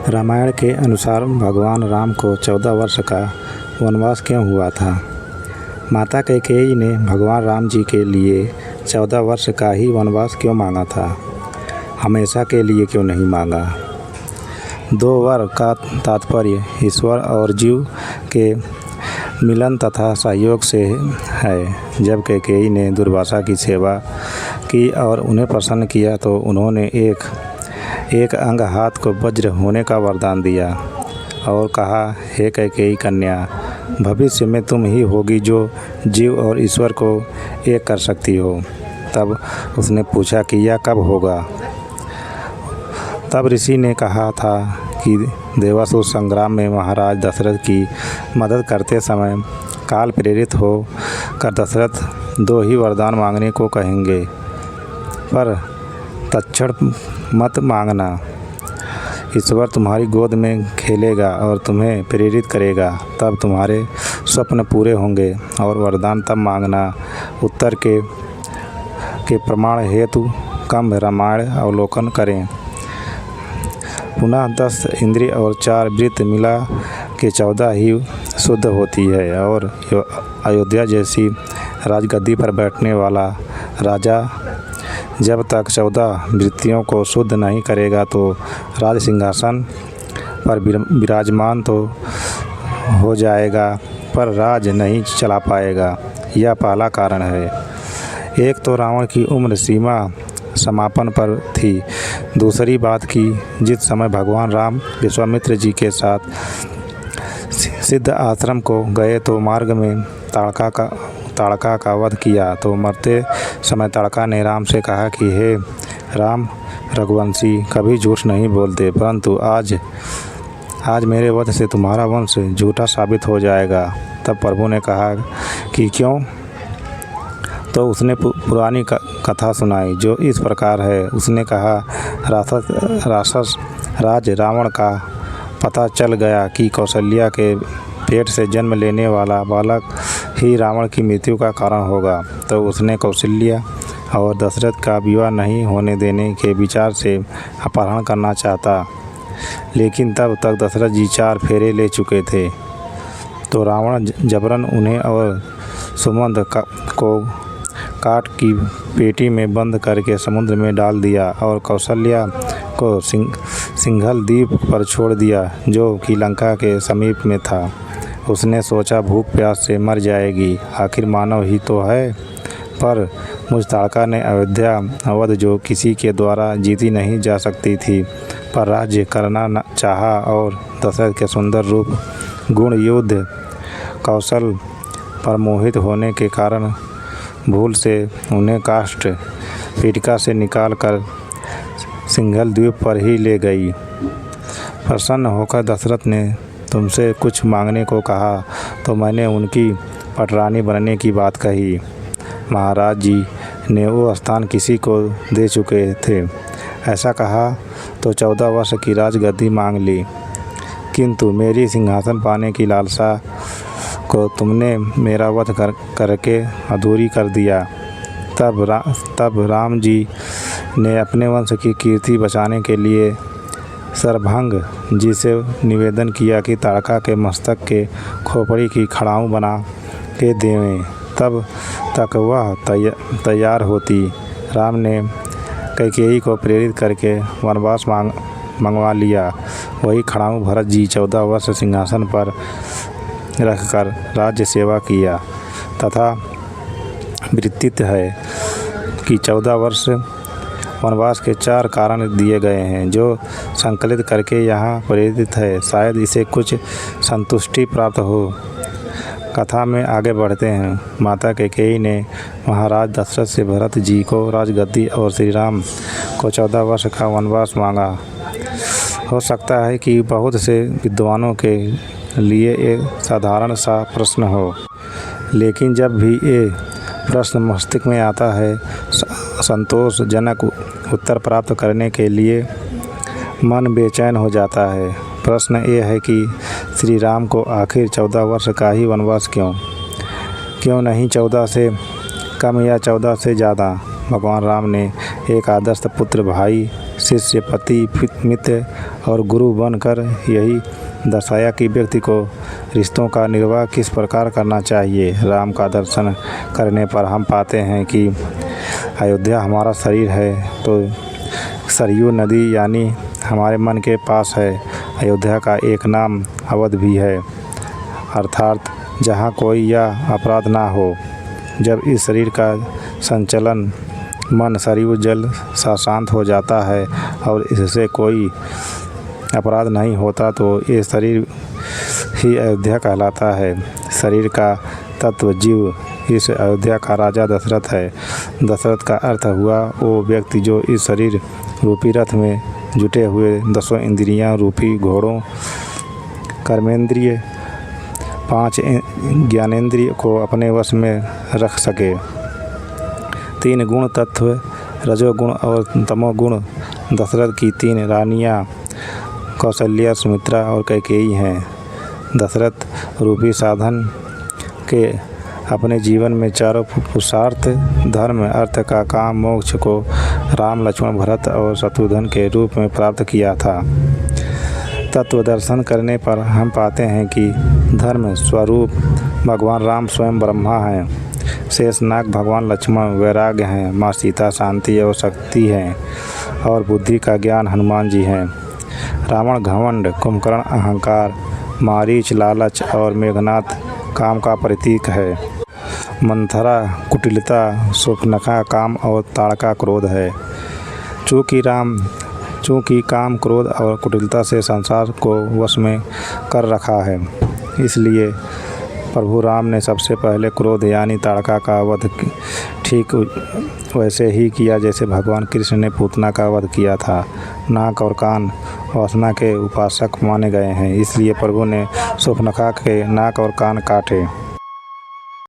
रामायण के अनुसार भगवान राम को 14 वर्ष का वनवास क्यों हुआ था। माता कैकेयी ने भगवान राम जी के लिए 14 वर्ष का ही वनवास क्यों मांगा था, हमेशा के लिए क्यों नहीं मांगा। 2 वर का तात्पर्य ईश्वर और जीव के मिलन तथा सहयोग से है। जब कैकेयी ने दुर्वासा की सेवा की और उन्हें प्रसन्न किया तो उन्होंने एक अंग हाथ को वज्र होने का वरदान दिया और कहा, हे कैकेयी कन्या, भविष्य में तुम ही होगी जो जीव और ईश्वर को एक कर सकती हो। तब उसने पूछा कि यह कब होगा। तब ऋषि ने कहा था कि देवासुर संग्राम में महाराज दशरथ की मदद करते समय काल प्रेरित हो कर दशरथ 2 ही वरदान मांगने को कहेंगे, पर तत्क्षण मत मांगना। ईश्वर तुम्हारी गोद में खेलेगा और तुम्हें प्रेरित करेगा, तब तुम्हारे स्वप्न पूरे होंगे और वरदान तब मांगना। उत्तर के प्रमाण हेतु कम रामायण अवलोकन करें। पुनः 10 इंद्रिय और 4 वृत्त मिला के 14 ही शुद्ध होती है और अयोध्या जैसी राजगद्दी पर बैठने वाला राजा जब तक 14 वृत्तियों को शुद्ध नहीं करेगा तो राज सिंहासन पर विराजमान तो हो जाएगा पर राज नहीं चला पाएगा। यह पहला कारण है। एक तो रावण की उम्र सीमा समापन पर थी। दूसरी बात कि जिस समय भगवान राम विश्वामित्र जी के साथ सिद्ध आश्रम को गए तो मार्ग में ताड़का का वध किया तो मरते समय ताड़का ने राम से कहा कि हे राम, रघुवंशी कभी झूठ नहीं बोलते, परंतु आज मेरे वध से तुम्हारा वंश झूठा साबित हो जाएगा। तब प्रभु ने कहा कि क्यों? तो उसने पुरानी कथा सुनाई जो इस प्रकार है। उसने कहा, राक्षस राज रावण का पता चल गया कि कौशल्या के पेट से जन्म लेने वाला बालक ही रावण की मृत्यु का कारण होगा। तो उसने कौशल्या और दशरथ का विवाह नहीं होने देने के विचार से अपहरण करना चाहता, लेकिन तब तक दशरथ जी 4 फेरे ले चुके थे। तो रावण जबरन उन्हें और सुमंत को काट की पेटी में बंद करके समुद्र में डाल दिया और कौशल्या को सिंघल द्वीप पर छोड़ दिया जो कि लंका के समीप में था। उसने सोचा भूख प्यास से मर जाएगी, आखिर मानव ही तो है। पर मुझ ताड़का ने अयोध्या अवध जो किसी के द्वारा जीती नहीं जा सकती थी पर राज्य करना चाहा और दशरथ के सुंदर रूप, गुण, युद्ध कौशल पर मोहित होने के कारण भूल से उन्हें काष्ठ पीठिका से निकाल कर सिंघल द्वीप पर ही ले गई। प्रसन्न होकर दशरथ ने तुमसे कुछ मांगने को कहा तो मैंने उनकी पटरानी बनने की बात कही। महाराज जी ने वो स्थान किसी को दे चुके थे। ऐसा कहा तो 14 वर्ष की राजगद्दी मांग ली, किंतु मेरी सिंहासन पाने की लालसा को तुमने मेरा वध करके अधूरी कर दिया। तब राम जी ने अपने वंश की कीर्ति बचाने के लिए सरभंग जी से निवेदन किया कि ताड़का के मस्तक के खोपड़ी की खड़ाऊँ बना के देवें। तब तक वह तैयार होती। राम ने कैकेयी को प्रेरित करके वनवास मंगवा लिया। वही खड़ाऊँ भरत जी 14 वर्ष सिंहासन पर रखकर राज्य सेवा किया तथा वृत्तित है कि 14 वर्ष वनवास के 4 कारण दिए गए हैं जो संकलित करके यहाँ प्रेरित है। शायद इसे कुछ संतुष्टि प्राप्त हो। कथा में आगे बढ़ते हैं। माता कैकेयी ने महाराज दशरथ से भरत जी को राजगद्दी और श्री राम को 14 वर्ष का वनवास मांगा। हो सकता है कि बहुत से विद्वानों के लिए एक साधारण सा प्रश्न हो, लेकिन जब भी ये प्रश्न मस्तिष्क में आता है संतोषजनक उत्तर प्राप्त करने के लिए मन बेचैन हो जाता है। प्रश्न ये है कि श्री राम को आखिर 14 वर्ष का ही वनवास क्यों नहीं 14 से कम या 14 से ज़्यादा। भगवान राम ने एक आदर्श पुत्र, भाई, शिष्य, पति, मित्र और गुरु बनकर यही दर्शाया कि व्यक्ति को रिश्तों का निर्वाह किस प्रकार करना चाहिए। राम का दर्शन करने पर हम पाते हैं कि अयोध्या हमारा शरीर है तो सरयू नदी यानी हमारे मन के पास है। अयोध्या का एक नाम अवध भी है, अर्थात जहाँ कोई या अपराध ना हो। जब इस शरीर का संचलन मन सरयू जल सा शांत हो जाता है और इससे कोई अपराध नहीं होता तो ये शरीर ही अयोध्या कहलाता है। शरीर का तत्व जीव इस अयोध्या का राजा दशरथ है। दशरथ का अर्थ हुआ वो व्यक्ति जो इस शरीर रूपी रथ में जुटे हुए 10 इंद्रियां रूपी घोड़ों, कर्मेंद्रिय, 5 ज्ञानेंद्रिय को अपने वश में रख सके। 3 गुण तत्व रजोगुण और तमोगुण दशरथ की 3 रानियां कौशल्या, सुमित्रा और कैकेयी हैं। दशरथ रूपी साधन के अपने जीवन में चारों पुरुषार्थ धर्म, अर्थ का काम, मोक्ष को राम, लक्ष्मण, भरत और शत्रुघ्न के रूप में प्राप्त किया था। तत्व दर्शन करने पर हम पाते हैं कि धर्म स्वरूप भगवान राम स्वयं ब्रह्मा हैं, शेषनाग भगवान लक्ष्मण वैराग्य हैं, माँ सीता शांति और शक्ति हैं और बुद्धि का ज्ञान हनुमान जी हैं। रावण घमंड, कुंभकर्ण अहंकार, मारीच लालच और मेघनाथ काम का प्रतीक है। मंथरा कुटिलता, शूर्पणखा काम और ताड़का क्रोध है। चूँकि काम, क्रोध और कुटिलता से संसार को वश में कर रखा है, इसलिए प्रभु राम ने सबसे पहले क्रोध यानी ताड़का का वध ठीक वैसे ही किया जैसे भगवान कृष्ण ने पूतना का वध किया था। नाक और कान वासना के उपासक माने गए हैं, इसलिए प्रभु ने शूर्पणखा के नाक और कान काटे।